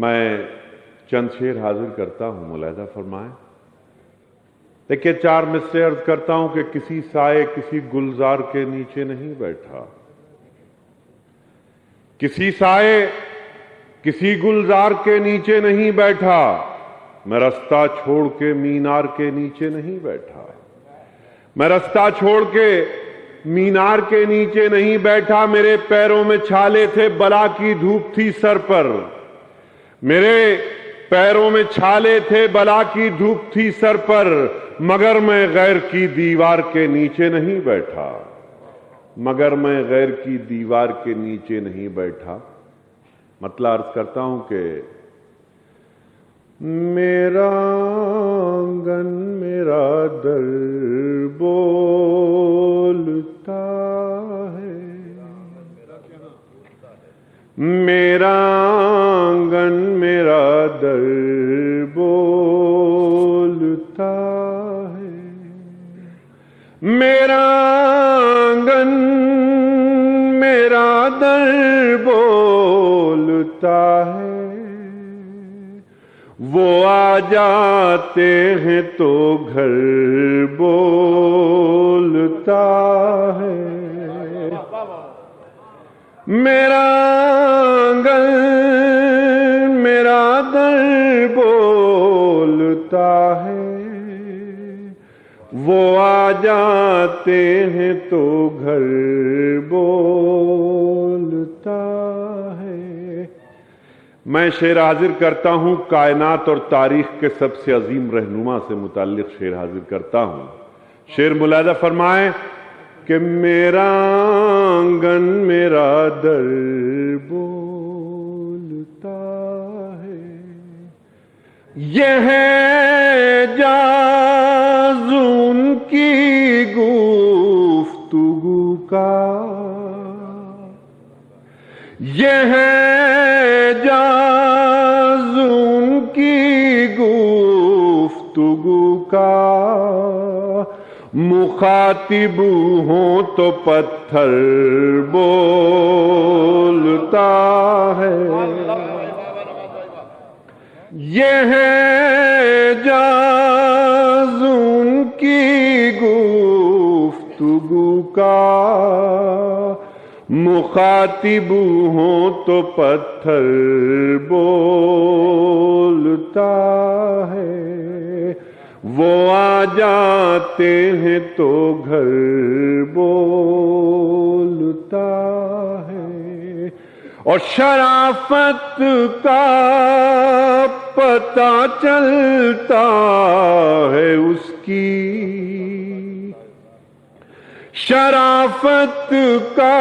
میں چند شعر حاضر کرتا ہوں، ملاحظہ فرمائیں۔ دیکھیے، 4 مصرے عرض کرتا ہوں کہ کسی سائے کسی گلزار کے نیچے نہیں بیٹھا، کسی سائے کسی گلزار کے نیچے نہیں بیٹھا، میں رستہ چھوڑ کے مینار کے نیچے نہیں بیٹھا، میں رستہ چھوڑ کے مینار کے نیچے نہیں بیٹھا، میرے پیروں میں چھالے تھے، بلا کی دھوپ تھی سر پر، میرے پیروں میں چھالے تھے، بلا کی دھوپ تھی سر پر، مگر میں غیر کی دیوار کے نیچے نہیں بیٹھا، مگر میں غیر کی دیوار کے نیچے نہیں بیٹھا۔ مطلب عرض کرتا ہوں کہ میرا آنگن میرا در بولتا ہے، میرا آنگن میرا در بولتا ہے، میرا آنگن میرا در بولتا ہے، وہ آ جاتے ہیں تو گھر بولتا ہے، میرا آنگن میرا در بولتا ہے، وہ آ جاتے ہیں تو گھر بولتا ہے۔ میں شعر حاضر کرتا ہوں، کائنات اور تاریخ کے سب سے عظیم رہنما سے متعلق شعر حاضر کرتا ہوں۔ شعر ملاحظہ فرمائیں کہ میرا آنگن میرا در بولتا ہے، یہ ہے جاز ان کی گفتگو کا، یہ ہے جاز ان کی گفتگو کا، مخاطب ہوں تو پتھر بولتا ہے، یہ ہے جاز ان کی گفتگو کا، مخاطب ہوں تو پتھر بولتا ہے، وہ آ جاتے ہیں تو گھر بولتا ہے، اور شرافت کا پتہ چلتا ہے اس کی، شرافت کا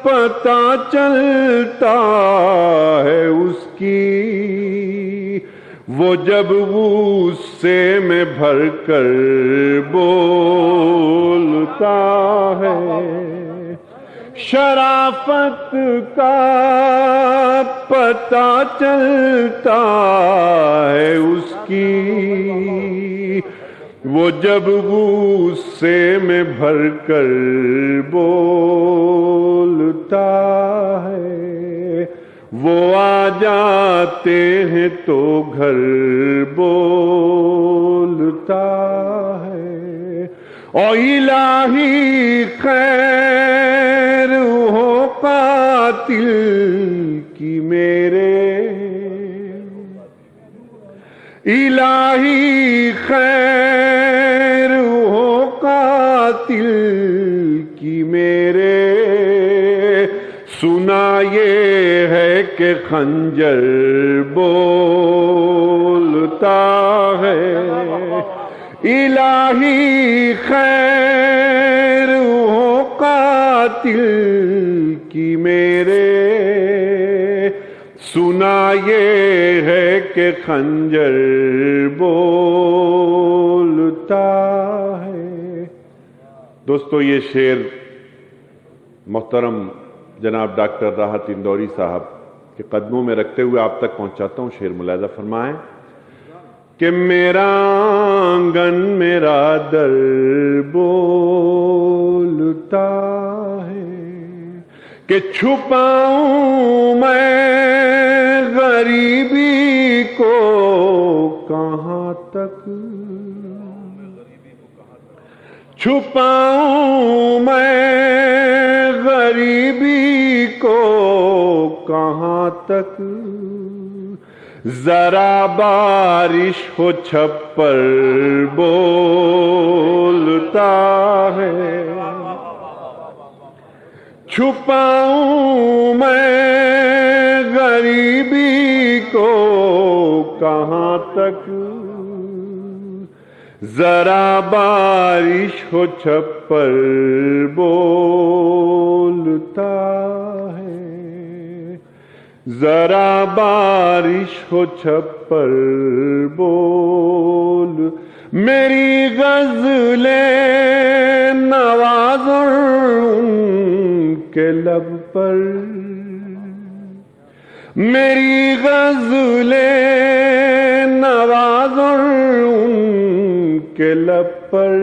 پتہ چلتا ہے اس کی، وہ جب غصے میں بھر کر بولتا ہے، شرافت کا پتہ چلتا ہے اس کی، وہ جب غصے میں بھر کر بولتا ہے، وہ آ جاتے ہیں تو گھر بولتا ہے، اور الہی خیر ہو قاتل کی میرے، الہی خیر ہو قاتل کی میرے، سنا یہ ہے کہ خنجر بولتا ہے، الہی خیر ہو قاتل کی میرے، سنا یہ ہے کہ خنجر بولتا ہے۔ دوستو، یہ شعر محترم جناب ڈاکٹر راحت اندوری صاحب کے قدموں میں رکھتے ہوئے آپ تک پہنچاتا ہوں۔ شعر ملاحظہ فرمائیں کہ میرا آنگن میرا در بولتا ہے، کہ چھپاؤں میں کو کہاں تک چھپاؤں میں غریبی کو کہاں تک ذرا بارش ہو چھپر بولتا ہے چھپاؤں میں غریبی کو کہاں تک ذرا بارش ہو چھپر بولتا ہے ذرا بارش ہو چھپر بول میری غزلیں نوازر ان کے لب پر میری غزلیں نوازر ان کے لب پر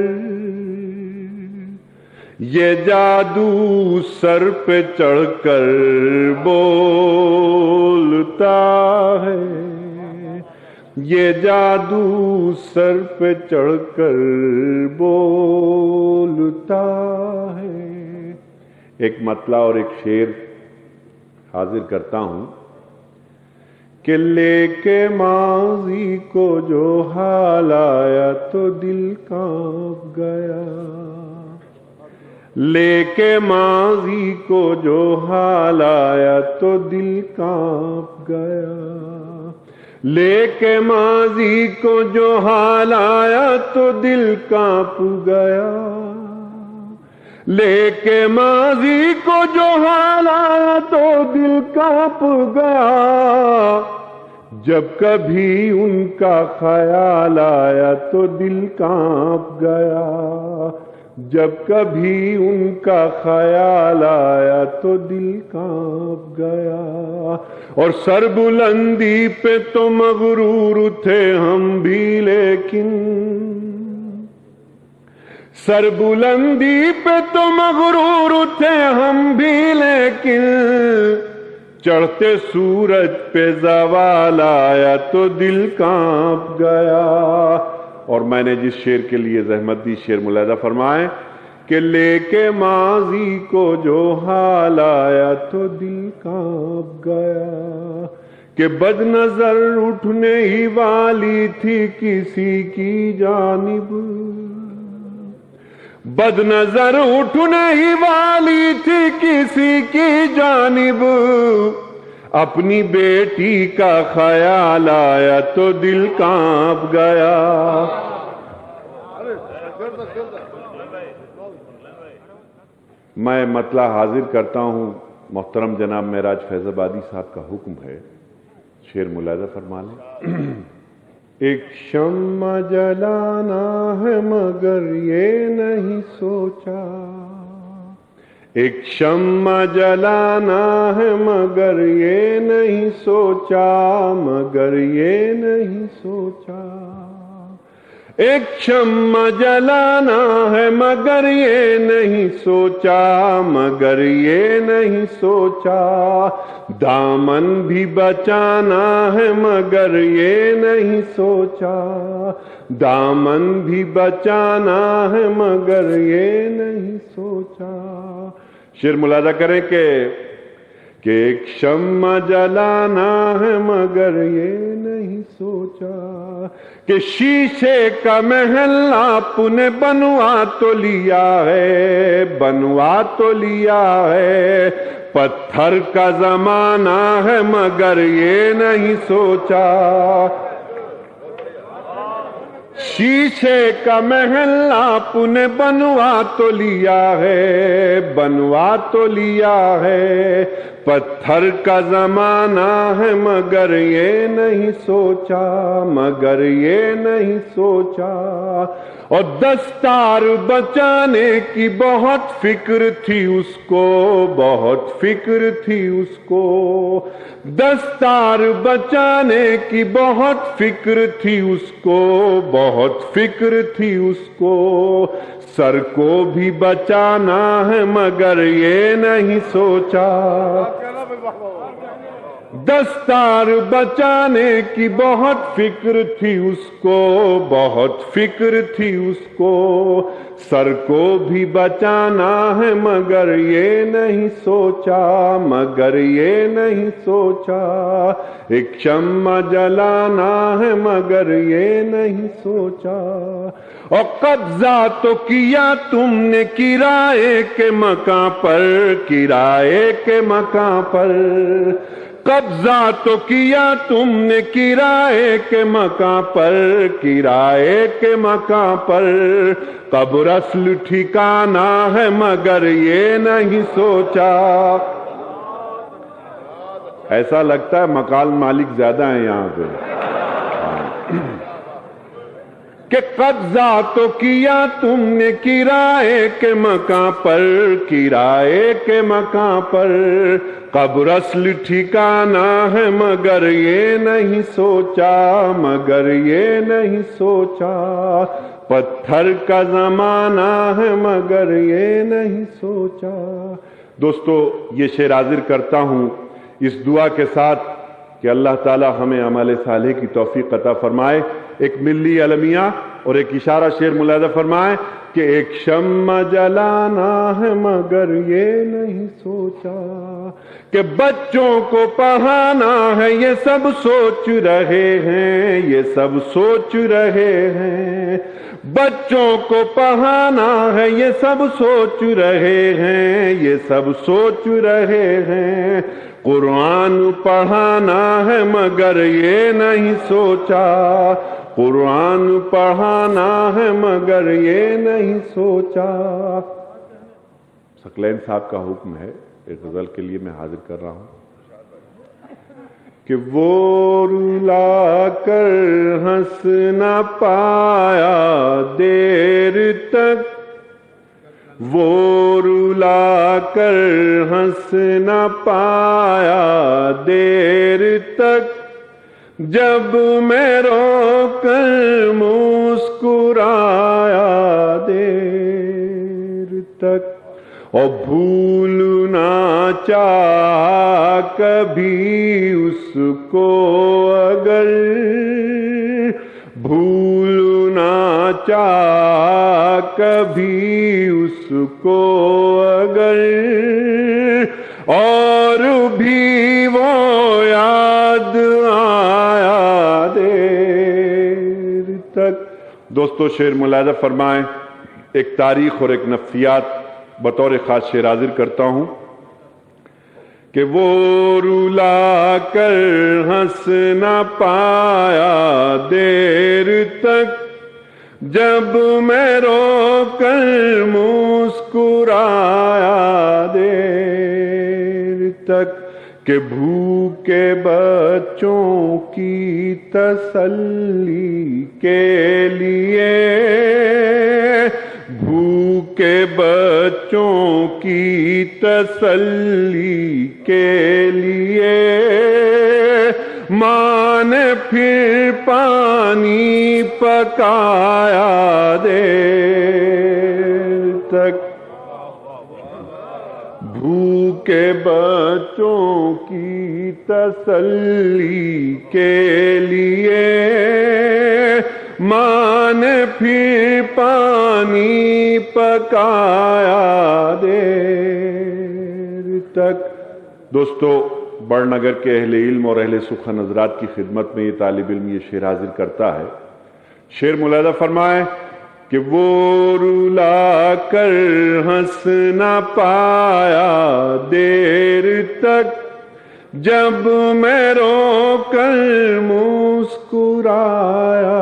یہ جادو سر پہ چڑھ کر بولتا ہے یہ جادو سر پہ چڑھ کر بولتا ہے ایک مطلع اور ایک شعر حاضر کرتا ہوں کہ لے کے ماضی کو جو حال آیا تو دل کانپ گیا لے کے ماضی کو جو حال آیا تو دل کانپ گیا لے کے ماضی کو جو حال آیا تو دل کانپ گیا لے کے ماضی کو جو حال آیا تو دل کانپ گیا جب کبھی ان کا خیال آیا تو دل کانپ گیا جب کبھی ان کا خیال آیا تو دل کانپ گیا اور سر بلندی پہ تو مغرور تھے ہم بھی لیکن سر بلندی پہ تو مغرور تھے ہم بھی لیکن چڑھتے سورج پہ زوال آیا تو دل کانپ گیا اور میں نے جس شعر کے لیے زحمت دی شعر ملاحظہ فرمائیں کہ لے کے ماضی کو جو حال آیا تو دل کانپ گیا کہ بد نظر اٹھنے ہی والی تھی کسی کی جانب بد نظر اٹھنے ہی والی تھی کسی کی جانب اپنی بیٹی کا خیال آیا تو دل کانپ گیا میں مطلع حاضر کرتا ہوں محترم جناب معراج فیض آبادی صاحب کا حکم ہے شعر ملاحظہ فرما لیں ایک شمع جلانا ہے مگر یہ نہیں سوچا ایک شمع جلانا ہے مگر یہ نہیں سوچا مگر یہ نہیں سوچا ایک شمع جلانا ہے مگر یہ نہیں سوچا مگر یہ نہیں سوچا دامن بھی بچانا ہے مگر یہ نہیں سوچا دامن بھی بچانا ہے مگر یہ نہیں سوچا شعر ملاحظہ کریں کہ ایک شمع جلانا ہے مگر یہ نہیں سوچا کہ شیشے کا محل آپ نے بنوا تو لیا ہے بنوا تو لیا ہے پتھر کا زمانہ ہے مگر یہ نہیں سوچا شیشے کا محل آپ نے بنوا تو لیا ہے بنوا تو لیا ہے پتھر کا زمانہ ہے مگر یہ نہیں سوچا مگر یہ نہیں سوچا اور دستار بچانے کی بہت فکر تھی اس کو بہت فکر تھی اس کو دستار بچانے کی بہت فکر تھی اس کو بہت فکر تھی اس کو سر کو بھی بچانا ہے مگر یہ نہیں سوچا دستار بچانے کی بہت فکر تھی اس کو، بہت فکر تھی اس کو، سر کو بھی بچانا ہے مگر یہ نہیں سوچا، مگر یہ نہیں سوچا، ایک شمع جلانا ہے مگر یہ نہیں سوچا، اور قبضہ تو کیا تم نے کرائے کے مکان پر، کرائے کے مکان پر، قبضہ تو کیا تم نے کرائے کے مکان پر، کرائے کے مکان پر، قبر اصل ٹھکانا ہے مگر یہ نہیں سوچا۔ ایسا لگتا ہے مکان مالک زیادہ ہیں یہاں پہ کہ قبضہ تو کیا تم نے کرائے کے مکان پر، کرائے کے مکان پر، قبر اصل ٹھکانا ہے مگر یہ نہیں سوچا، مگر یہ نہیں سوچا، پتھر کا زمانہ ہے مگر یہ نہیں سوچا۔ دوستو یہ شعر حاضر کرتا ہوں اس دعا کے ساتھ کہ اللہ تعالی ہمیں عمل صالح کی توفیق عطا فرمائے۔ ایک ملی المیہ اور ایک اشارہ شعر ملاحظہ فرمائے کہ ایک شمع جلانا ہے مگر یہ نہیں سوچا، کہ بچوں کو پڑھانا ہے یہ سب سوچ رہے ہیں، یہ سب سوچ رہے ہیں، بچوں کو پڑھانا ہے یہ سب سوچ رہے ہیں، یہ سب سوچ رہے ہیں، قرآن پڑھانا ہے مگر یہ نہیں سوچا، قرآن پڑھانا ہے مگر یہ نہیں سوچا۔ ثقلین صاحب کا حکم ہے، ایک غزل کے لیے میں حاضر کر رہا ہوں کہ وہ رلا کر ہنس نہ پایا دیر تک، وہ رلا کر ہنس نہ پایا دیر تک، جب میں رو کر مسکرایا دیر تک، اور بھولنا چاہا کبھی اس کو اگر، بھولنا چاہا کبھی اس کو اگر، اور بھی وہ یاد آیا دیر تک۔ دوستو شعر ملاحظہ فرمائیں، ایک تاریخ اور ایک نفسیات بطور خاص شعر حاضر کرتا ہوں کہ وہ رلا کر ہنس نہ پایا دیر تک، جب میں رو کر مسکرایا دیر تک، کہ بھوکے بچوں کی تسلی کے لیے، بھوکے بچوں کی تسلی کے لیے، ماں نے پھر پانی پکایا دیر تک، بھوکے بچوں کی تسلی کے لیے، ماں نے پھر پانی پکایا دیر تک۔ دوستو بڑ نگر کے اہل علم اور اہل سخن حضرات کی خدمت میں یہ طالب علم یہ شعر حاضر کرتا ہے۔ شعر ملاحظہ فرمائے کہ وہ رلا کر ہنس نہ پایا دیر تک، جب میں رو کر مسکرایا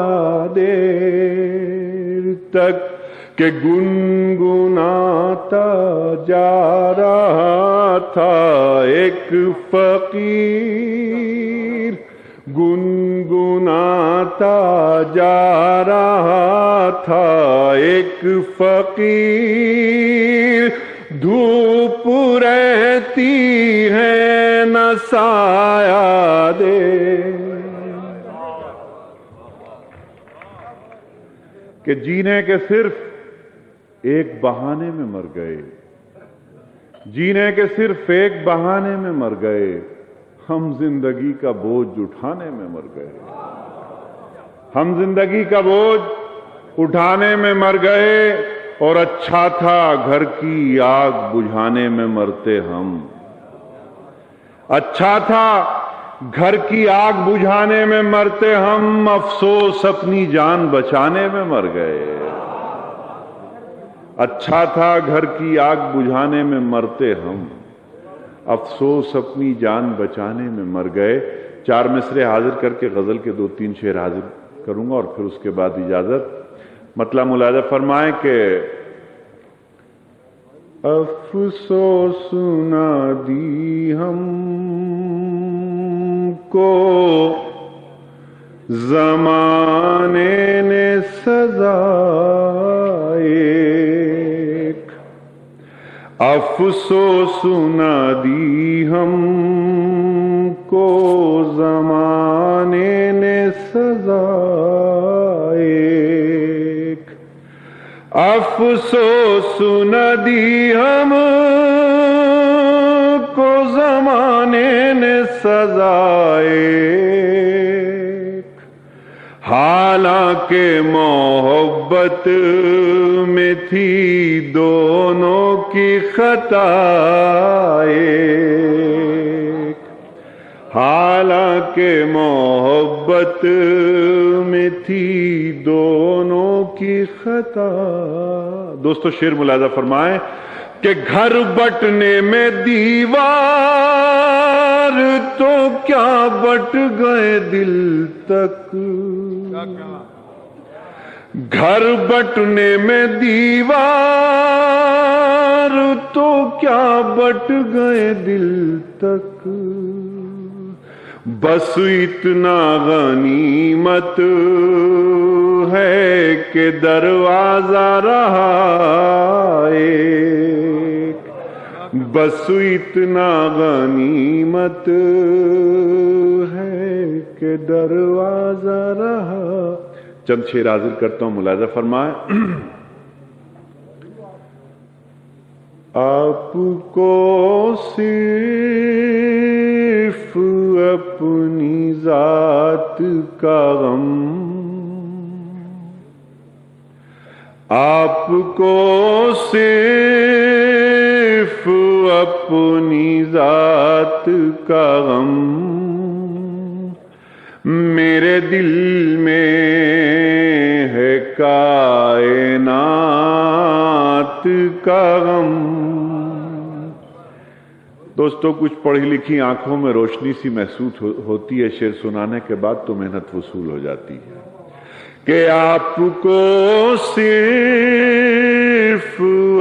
دیر تک، کہ گنگناتا جا رہا تھا ایک فقیر، گنگناتا جا رہا تھا ایک فقیر، دھوپ رہتی ہے نہ سایہ دے، کہ جینے کے صرف ایک بہانے میں مر گئے، جینے کے صرف ایک بہانے میں مر گئے، ہم زندگی کا بوجھ اٹھانے میں مر گئے، ہم زندگی کا بوجھ اٹھانے میں مر گئے، اور اچھا تھا گھر کی آگ بجھانے میں مرتے ہم، اچھا تھا گھر کی آگ بجھانے میں مرتے ہم، افسوس اپنی جان بچانے میں مر گئے، اچھا تھا گھر کی آگ بجھانے میں مرتے ہم، افسوس اپنی جان بچانے میں مر گئے۔ 4 مصرے حاضر کر کے غزل کے 2-3 شعر حاضر کروں گا اور پھر اس کے بعد اجازت۔ مطلب ملاحظہ فرمائیں کہ افسوس نہ دی ہم کو زمانے نے سزا ایک، افسوس نہ دی ہم کو زمانے نے سزا ایک، افسوس نہ دی ہم کو زمانے نے سزا ایک، حالانکہ محبت میں تھی دونوں کی خطا ایک، حالانکہ محبت میں تھی دونوں کی خطا۔ دوستو شعر ملاحظہ فرمائیں کہ گھر بٹنے میں دیوار تو کیا بٹ گئے دل تک، گھر بٹنے میں دیوار تو کیا بٹ گئے دل تک، بس اتنا غنیمت ہے کہ دروازہ رہا ایک، بس اتنا غنیمت ہے کہ دروازہ رہا۔ چند شعر حاضر کرتا ہوں، ملاحظہ فرمائیں۔ آپ کو صرف اپنی ذات کا غم، آپ کو صرف اپنی ذات کا غم، میرے دل میں ہے کائنات کا غم۔ دوستو کچھ پڑھی لکھی آنکھوں میں روشنی سی محسوس ہوتی ہے شعر سنانے کے بعد، تو محنت وصول ہو جاتی ہے کہ آپ کو صرف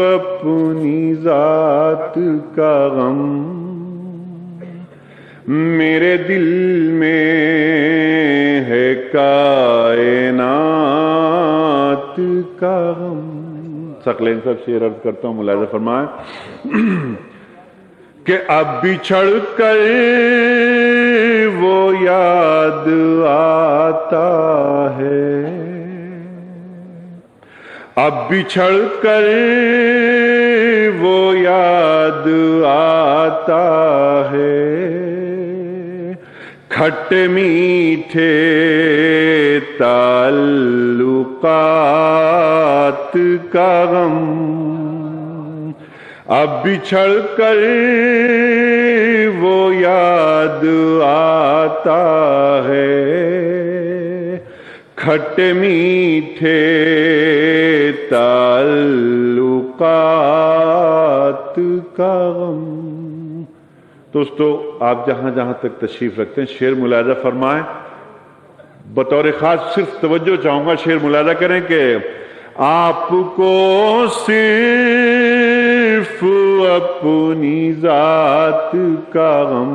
اپنی ذات کا غم، میرے دل میں ہے کائنات کا غم۔ ثقلین صاحب شعر عرض کرتا ہوں، ملاحظہ فرمائیں کہ اب بچھڑ کر وہ یاد آتا ہے، اب بچھڑ کر وہ یاد آتا ہے، کھٹے میٹھے تعلقات کا غم، اب بچھڑ کر وہ یاد آتا ہے، کھٹے میٹھے تعلقات کا غم۔ دوستو آپ جہاں جہاں تک تشریف رکھتے ہیں شعر ملاحظہ فرمائیں، بطور خاص صرف توجہ چاہوں گا، شعر ملاحظہ کریں کہ آپ کو صرف اپنی ذات کا غم،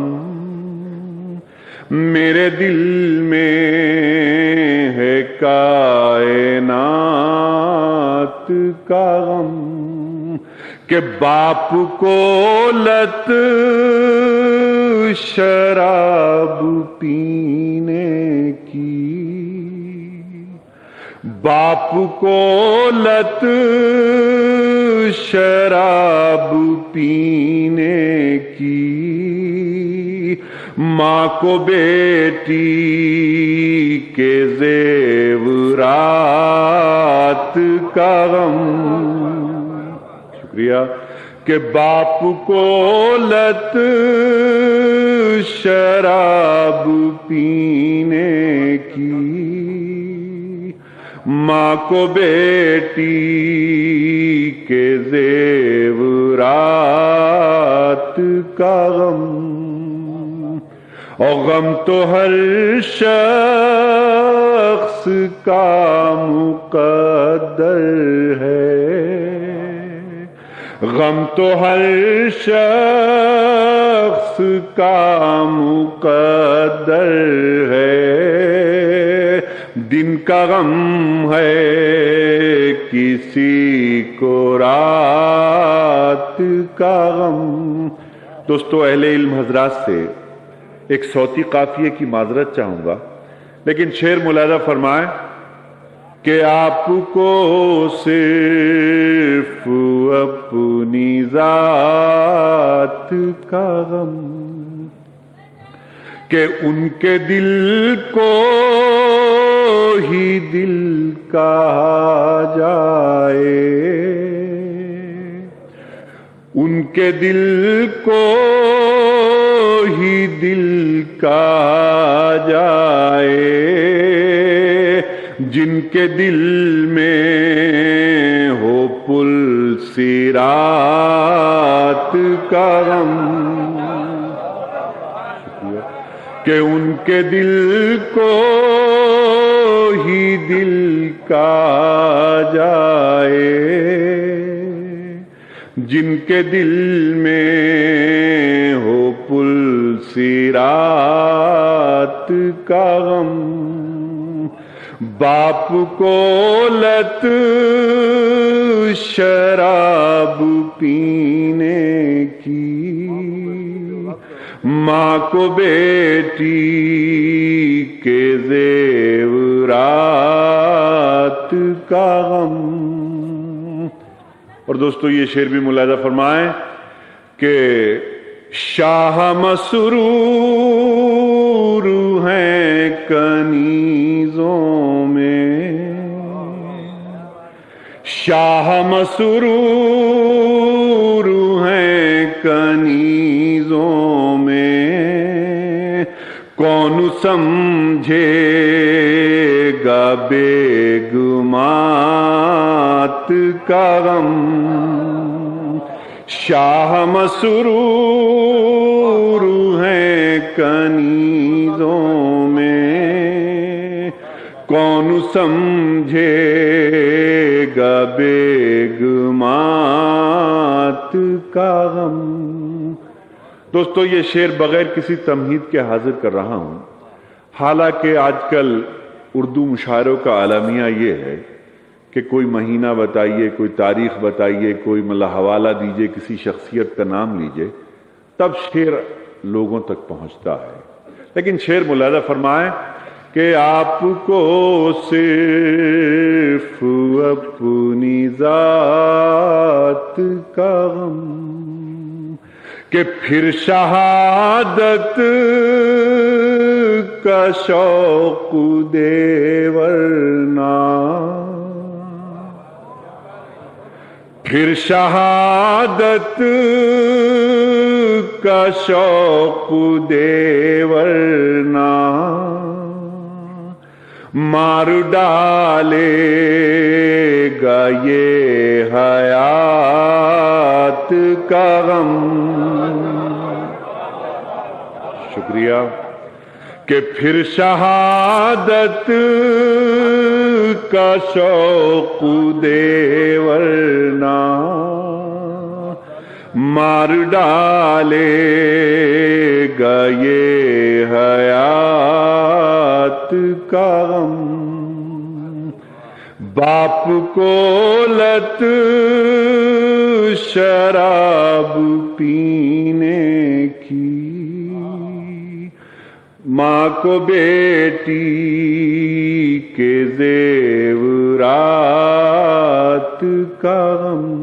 میرے دل میں ہے کائنات کا غم، کہ باپ کو لت شراب پینے کی، باپ کو لت شراب پینے کی، ماں کو بیٹی کے زیورات کا غم، شکریہ، کہ باپ کو لت شراب پینے کی، ماں کو بیٹی کے زیورات کا غم، اور غم تو ہر شخص کا مقدر ہے، غم تو ہر شخص کا مقدر ہے، دن کا غم ہے کسی کو رات کا غم۔ دوستو، اہل علم حضرات سے ایک صوتی قافیے کی معذرت چاہوں گا، لیکن شعر ملاحظہ فرمائیں کہ آپ کو صرف اپنی ذات کا غم، کہ ان کے دل کو ہی دل کہا جائے، ان کے دل کو ہی دل کہا جائے، جن کے دل میں ہو پل صراط کا غم، کہ ان کے دل کو ہی دل کہا جائے، جن کے دل میں ہو پل صراط کا غم۔ باپ کو لت شراب پینے کی، ماں کو بیٹی کے زیورات کا غم۔ اور دوستو، یہ شعر بھی ملاحظہ فرمائیں کہ شاہ مسرور ہیں کنیزوں میں، شاہ مسرور ہیں کنیزوں میں، کون سمجھے گا بیگمات کا غم، شاہ مسرور ہیں کنیزوں میں، کون سمجھے گا بیگمات کا غم۔ دوستو، یہ شعر بغیر کسی تمہید کے حاضر کر رہا ہوں، حالانکہ آج کل اردو مشاعروں کا اعلامیہ یہ ہے کہ کوئی مہینہ بتائیے، کوئی تاریخ بتائیے، کوئی حوالہ دیجئے، کسی شخصیت کا نام لیجئے، تب شعر لوگوں تک پہنچتا ہے۔ لیکن شعر ملاحظہ فرمائیں کہ آپ کو صرف اپنی ذات کا غم، کہ پھر شہادت کا شوق دے ورنہ، پھر شہادت کا شوق دے ورنہ، مار ڈالے گا یہ حیات کا غم۔ شکریہ، کہ پھر شہادت کا شوق دے ورنہ، مار ڈالے گا یہ حیات کا غم۔ باپ کو لت شراب پینے کی، ماں کو بیٹی کے زیورات کا غم۔